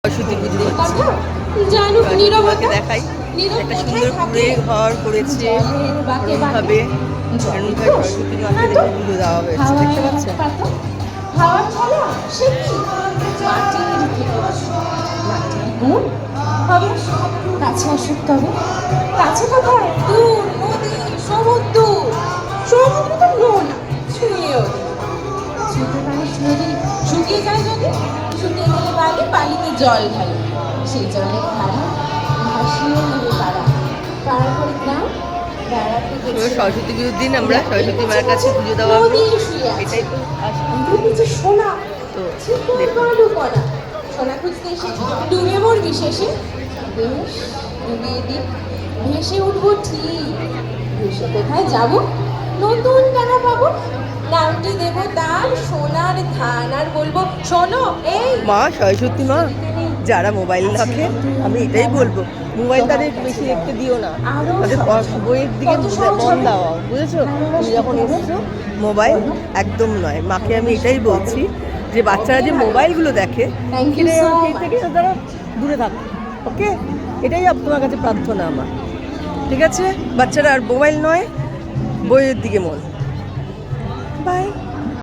সরস্বতী পুজো হচ্ছে দেখাই একটা সুন্দর কুড়ে ঘর করেছে এরকমভাবে সরস্বতী মাকে দেখে পুজো দেওয়া হয়েছে দেখতে পাচ্ছেন। কাছে আসুক তবে কাছে কোথায় দূর নদী সমুদ্র সমুদ্র তো নোনা ছুঁয়েও ছুঁতে পারিস নদী শুকিয়ে যায় যদি শুকিয়ে গেলে বালি বালিতে জল ঢালে সেই জলের ধারা ভাসিয়ে নেবে পাড়া পাড়া করে গ্রাম বেড়াতে সরস্বতী পুজোর দিন আমরা সরস্বতী মায়ের কাছে পুজো দেওয়া এটাই তো নিচে সোনা তো সোনা খুঁজতে এসে ডুবে মরবি শেষে বেশ ডুবিয়ে দিক ভেসে উঠবো ঠিক ভেসে কোথায় যাবো নতুন টাকা পাবো নামটি দেবো তার সোনার ধান আর বলবো শোনো এই মা সরস্বতী মা যারা মোবাইল রাখে আমি এটাই বলবো মোবাইল তাদের বেশি দেখতে দিও না, তাদের বইয়ের দিকে মন দাও, বুঝেছো? তুমি যখন এসছো মোবাইল একদম নয়। মাকে আমি এটাই বলছি যে বাচ্চারা যে মোবাইলগুলো দেখে সেই থেকে তারা দূরে থাকে। ওকে, এটাই তোমার কাছে প্রার্থনা আমার, ঠিক আছে? বাচ্চারা আর মোবাইল নয়, বইয়ের দিকে মন। বাই।